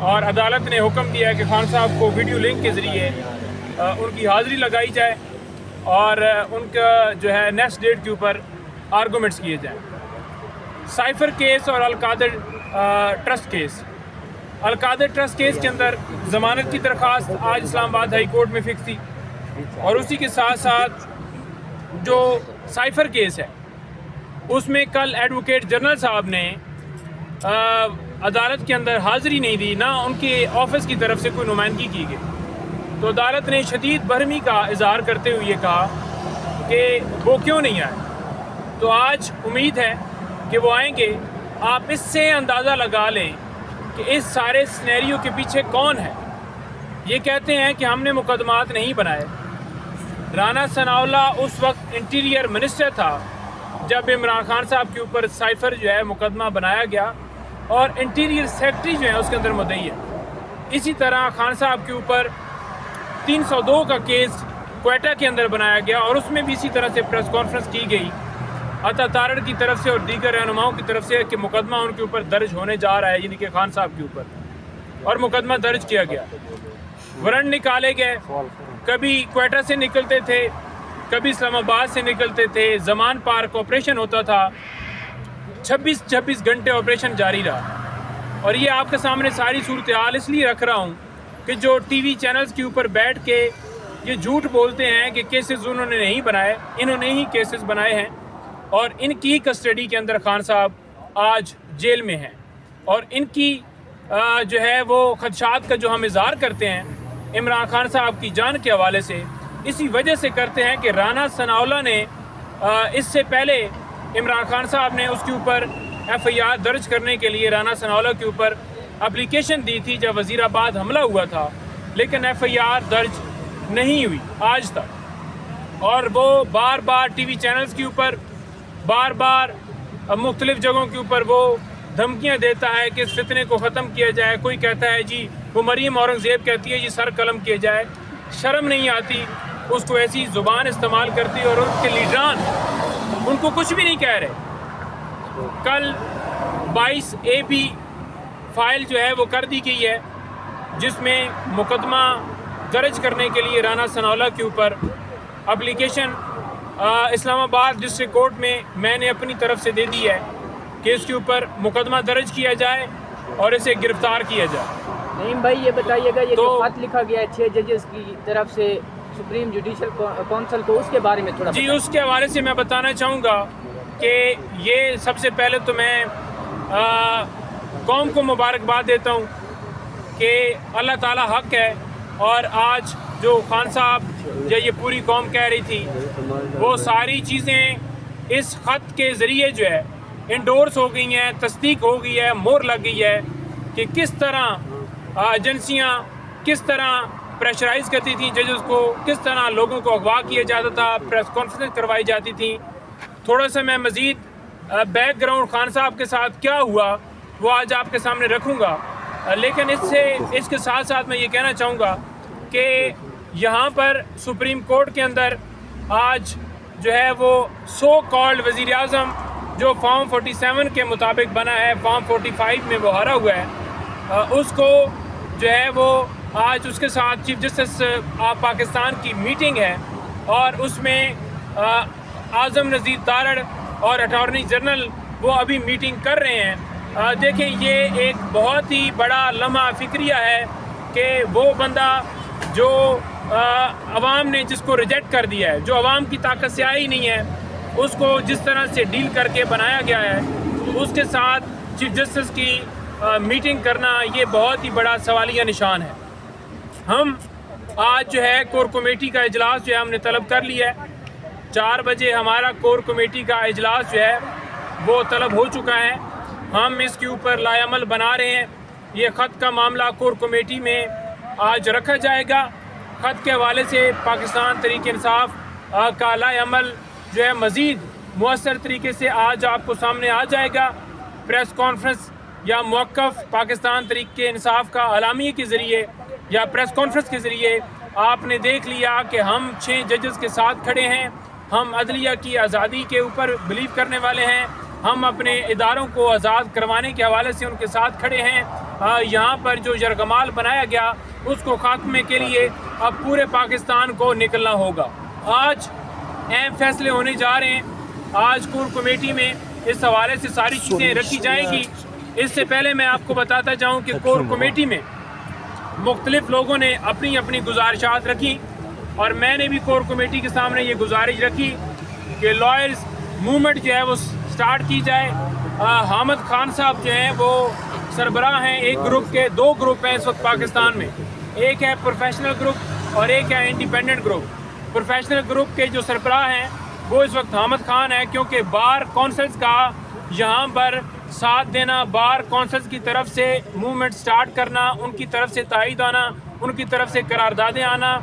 اور عدالت نے حکم دیا ہے کہ خان صاحب کو ویڈیو لنک کے ذریعے ان کی حاضری لگائی جائے اور ان کا جو ہے نیکسٹ ڈیٹ کے اوپر آرگومنٹس کیے جائیں۔ سائفر کیس اور القادر ٹرسٹ کیس، القادر ٹرسٹ کیس کے اندر ضمانت کی درخواست آج اسلام آباد ہائی کورٹ میں فکس تھی، اور اسی کے ساتھ ساتھ جو سائفر کیس ہے اس میں کل ایڈوکیٹ جنرل صاحب نے عدالت کے اندر حاضری نہیں دی، نہ ان کے آفس کی طرف سے کوئی نمائندگی کی گئی، تو عدالت نے شدید برہمی کا اظہار کرتے ہوئے یہ کہا کہ وہ کیوں نہیں آئے۔ تو آج امید ہے کہ وہ آئیں گے۔ آپ اس سے اندازہ لگا لیں کہ اس سارے سینیریو کے پیچھے کون ہے۔ یہ کہتے ہیں کہ ہم نے مقدمات نہیں بنائے۔ رانا ثناء اللہ اس وقت انٹیریئر منسٹر تھا جب عمران خان صاحب کے اوپر سائفر جو ہے مقدمہ بنایا گیا، اور انٹیریئر سیکرٹری جو ہے اس کے اندر مدعی ہے۔ اسی طرح خان صاحب کے اوپر 302 کا کیس کوئٹہ کے اندر بنایا گیا، اور اس میں بھی اسی طرح سے پریس کانفرنس کی گئی عطا تارڑ کی طرف سے اور دیگر رہنماؤں کی طرف سے کہ مقدمہ ان کے اوپر درج ہونے جا رہا ہے، یعنی کہ خان صاحب کے اوپر، اور مقدمہ درج کیا گیا۔ وارنٹ نکالے گئے، کبھی کوئٹہ سے نکلتے تھے، کبھی اسلام آباد سے نکلتے تھے۔ زمان پارک آپریشن ہوتا تھا، 26 گھنٹے آپریشن جاری رہا۔ اور یہ آپ کے سامنے ساری صورتحال اس لیے رکھ رہا ہوں کہ جو ٹی وی چینلز کے اوپر بیٹھ کے یہ جھوٹ بولتے ہیں کہ کیسز انہوں نے نہیں بنائے، انہوں نے ہی کیسز بنائے ہیں، اور ان کی کسٹڈی کے اندر خان صاحب آج جیل میں ہیں۔ اور ان کی جو ہے وہ خدشات کا جو ہم اظہار کرتے ہیں عمران خان صاحب کی جان کے حوالے سے، اسی وجہ سے کرتے ہیں کہ رانا ثناء اللہ نے اس سے پہلے عمران خان صاحب نے اس کے اوپر ایف آئی آر درج کرنے کے لیے رانا ثناء اللہ کے اوپر اپلیکیشن دی تھی جب وزیر آباد حملہ ہوا تھا، لیکن ایف آئی آر درج نہیں ہوئی آج تک۔ اور وہ بار بار ٹی وی چینلز کے اوپر، بار بار مختلف جگہوں کے اوپر وہ دھمکیاں دیتا ہے کہ اس فتنے کو ختم کیا جائے۔ کوئی کہتا ہے جی وہ مریم اورنگزیب کہتی ہے جی سر قلم کیا جائے۔ شرم نہیں آتی اس کو ایسی زبان استعمال کرتی، اور ان کے لیڈران ان کو کچھ بھی نہیں کہہ رہے۔ کل 22AB فائل جو ہے وہ کر دی گئی ہے، جس میں مقدمہ درج کرنے کے لیے رانا ثناء اللہ کے اوپر اپلیکیشن اسلام آباد ڈسٹرکٹ کورٹ میں نے اپنی طرف سے دے دی ہے کہ اس کے اوپر مقدمہ درج کیا جائے اور اسے گرفتار کیا جائے۔ نعیم بھائی یہ بتائیے گا، یہ جو خط لکھا گیا ہے 6 ججز کی طرف سے سپریم جوڈیشل کونسل کو، اس کے بارے میں تھوڑا جی اس کے حوالے سے میں بتانا چاہوں گا کہ یہ سب سے پہلے تو میں قوم کو مبارکباد دیتا ہوں کہ اللہ تعالیٰ حق ہے، اور آج جو خان صاحب یا یہ پوری قوم کہہ رہی تھی وہ ساری چیزیں اس خط کے ذریعے جو ہے انڈورس ہو گئی ہیں، تصدیق ہو گئی ہے، مہر لگ گئی ہے کہ کس طرح ایجنسیاں کس طرح پریشرائز کرتی تھیں ججز کو، کس طرح لوگوں کو اغوا کیا جاتا تھا، پریس کانفرنس کروائی جاتی تھیں۔ تھوڑا سا میں مزید بیک گراؤنڈ خان صاحب کے ساتھ کیا ہوا وہ آج آپ کے سامنے رکھوں گا، لیکن اس کے ساتھ ساتھ میں یہ کہنا چاہوں گا کہ یہاں پر سپریم کورٹ کے اندر آج جو ہے وہ سو کالڈ وزیر اعظم جو فارم 47 کے مطابق بنا ہے، فارم 45 میں وہ ہارا ہوا ہے، اس کو جو ہے وہ آج اس کے ساتھ چیف جسٹس پاکستان کی میٹنگ ہے، اور اس میں اعظم نذیر تارڑ اور اٹارنی جنرل وہ ابھی میٹنگ کر رہے ہیں۔ دیکھیں یہ ایک بہت ہی بڑا لمحہ فکریہ ہے کہ وہ بندہ جو عوام نے جس کو ریجیکٹ کر دیا ہے، جو عوام کی طاقت سے آئی نہیں ہے، اس کو جس طرح سے ڈیل کر کے بنایا گیا ہے، اس کے ساتھ چیف جسٹس کی میٹنگ کرنا یہ بہت ہی بڑا سوالیہ نشان ہے۔ ہم آج جو ہے کور کمیٹی کا اجلاس جو ہے ہم نے طلب کر لیا ہے، 4 بجے ہمارا کور کمیٹی کا اجلاس جو ہے وہ طلب ہو چکا ہے۔ ہم اس کے اوپر لائے عمل بنا رہے ہیں۔ یہ خط کا معاملہ کور کمیٹی میں آج رکھا جائے گا۔ خط کے حوالے سے پاکستان تحریک انصاف کا لائے عمل جو ہے مزید مؤثر طریقے سے آج آپ کو سامنے آ جائے گا۔ پریس کانفرنس یا موقف پاکستان تحریک انصاف کا اعلامیے کے ذریعے یا پریس کانفرنس کے ذریعے آپ نے دیکھ لیا کہ ہم 6 ججز کے ساتھ کھڑے ہیں۔ ہم عدلیہ کی آزادی کے اوپر بلیو کرنے والے ہیں، ہم اپنے اداروں کو آزاد کروانے کے حوالے سے ان کے ساتھ کھڑے ہیں. یہاں پر جو یرغمال بنایا گیا اس کو خاتمے کے لیے اب پورے پاکستان کو نکلنا ہوگا. آج اہم فیصلے ہونے جا رہے ہیں. آج کور کمیٹی میں اس حوالے سے ساری چیزیں رکھی جائیں گی. اس سے پہلے میں آپ کو بتاتا جاؤں کہ کور کمیٹی میں مختلف لوگوں نے اپنی اپنی گزارشات رکھی اور میں نے بھی کور کمیٹی کے سامنے یہ گزارش رکھی کہ لائرز موومنٹ جو ہے وہ سٹارٹ کی جائے. حامد خان صاحب جو ہیں وہ سربراہ ہیں ایک گروپ کے. 2 گروپ ہیں اس وقت پاکستان میں, ایک ہے پروفیشنل گروپ اور ایک ہے انڈیپینڈنٹ گروپ. پروفیشنل گروپ کے جو سربراہ ہیں وہ اس وقت حامد خان ہے, کیونکہ بار کونسلز کا یہاں پر ساتھ دینا, بار کونسلز کی طرف سے موومنٹ سٹارٹ کرنا, ان کی طرف سے تائید آنا, ان کی طرف سے قراردادیں آنا,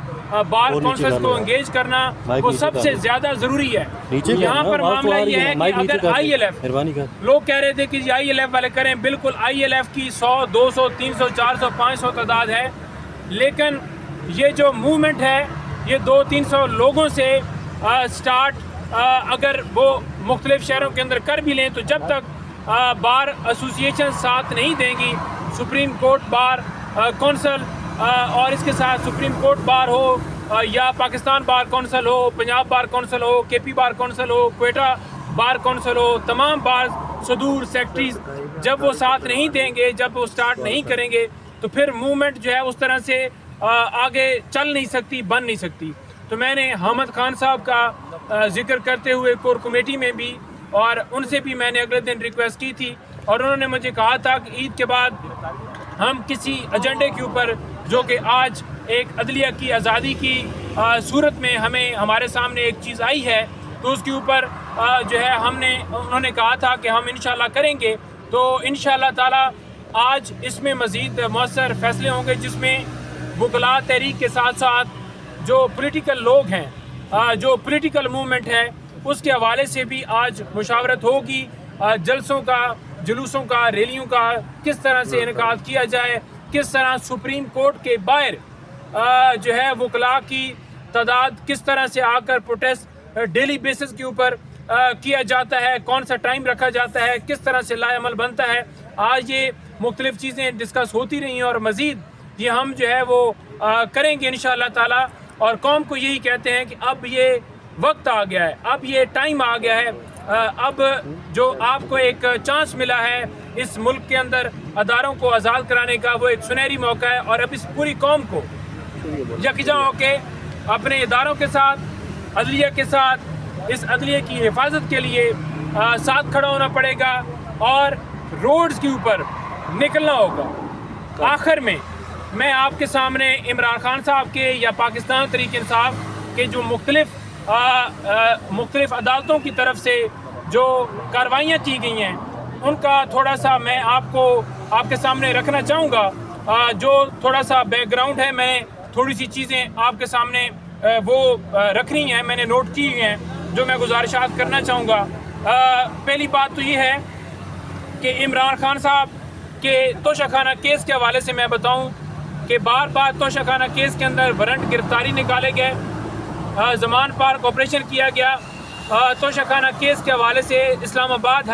بار کونسلز کو انگیج کرنا, وہ سب سے زیادہ ضروری ہے. یہاں پر معاملہ یہ ہے کہ اگر آئی ایل ایف, لوگ کہہ رہے تھے کہ آئی ایل ایف والے کریں, بالکل آئی ایل ایف کی 100 200 300 400 500 تعداد ہے, لیکن یہ جو موومنٹ ہے یہ 200-300 لوگوں سے سٹارٹ اگر وہ مختلف شہروں کے اندر کر بھی لیں تو جب تک بار ایسوسیشن ساتھ نہیں دیں گی, سپریم کورٹ بار کونسل اور اس کے ساتھ سپریم کورٹ بار ہو یا پاکستان بار کونسل ہو, پنجاب بار کونسل ہو, کے پی بار کونسل ہو, کوئٹہ بار کونسل ہو, تمام بار صدور سیکٹریز جب وہ ساتھ نہیں دیں گے, جب وہ سٹارٹ نہیں کریں گے تو پھر موومنٹ جو ہے اس طرح سے آگے چل نہیں سکتی, بن نہیں سکتی. تو میں نے حامد خان صاحب کا ذکر کرتے ہوئے کور کمیٹی میں بھی اور ان سے بھی میں نے اگلے دن ریکویسٹ کی تھی اور انہوں نے مجھے کہا تھا کہ عید کے بعد ہم کسی ایجنڈے کے اوپر جو کہ آج ایک عدلیہ کی آزادی کی صورت میں ہمارے سامنے ایک چیز آئی ہے تو اس کے اوپر جو ہے انہوں نے کہا تھا کہ ہم انشاءاللہ کریں گے. تو انشاءاللہ تعالی آج اس میں مزید مؤثر فیصلے ہوں گے جس میں وکلاء تحریک کے ساتھ ساتھ جو پولیٹیکل لوگ ہیں, جو پولیٹیکل موومنٹ ہے, اس کے حوالے سے بھی آج مشاورت ہوگی. جلسوں کا, جلوسوں کا, ریلیوں کا کس طرح سے انعقاد کیا جائے, کس طرح سپریم کورٹ کے باہر جو ہے وکلاء کی تعداد کس طرح سے آ کر پروٹیسٹ ڈیلی بیسس کے اوپر کیا جاتا ہے, کون سا ٹائم رکھا جاتا ہے, کس طرح سے لائے عمل بنتا ہے. آج یہ مختلف چیزیں ڈسکس ہوتی رہی ہیں اور مزید یہ ہم جو ہے وہ کریں گے انشاءاللہ تعالی. اور قوم کو یہی کہتے ہیں کہ اب یہ وقت آ گیا ہے, اب یہ ٹائم آ گیا ہے, اب جو آپ کو ایک چانس ملا ہے اس ملک کے اندر اداروں کو آزاد کرانے کا, وہ ایک سنہری موقع ہے. اور اب اس پوری قوم کو یکجا ہو کے اپنے اداروں کے ساتھ, عدلیہ کے ساتھ, اس عدلیہ کی حفاظت کے لیے ساتھ کھڑا ہونا پڑے گا اور روڈز کے اوپر نکلنا ہوگا. آخر میں میں آپ کے سامنے عمران خان صاحب کے یا پاکستان تحریک انصاف کے جو مختلف عدالتوں کی طرف سے جو کارروائیاں کی گئی ہیں ان کا تھوڑا سا میں آپ کے سامنے رکھنا چاہوں گا. جو تھوڑا سا بیک گراؤنڈ ہے, میں نے تھوڑی سی چیزیں آپ کے سامنے وہ رکھنی ہیں, میں نے نوٹ کی ہوئی ہیں جو میں گزارشات کرنا چاہوں گا. پہلی بات تو یہ ہے کہ عمران خان صاحب کے توشہ خانہ کیس کے حوالے سے میں بتاؤں کہ بار بار توشہ خانہ کیس کے اندر وارنٹ گرفتاری نکالے گئے, زمان پارک آپریشن کیا گیا. توشہ خانہ کیس کے حوالے سے اسلام آباد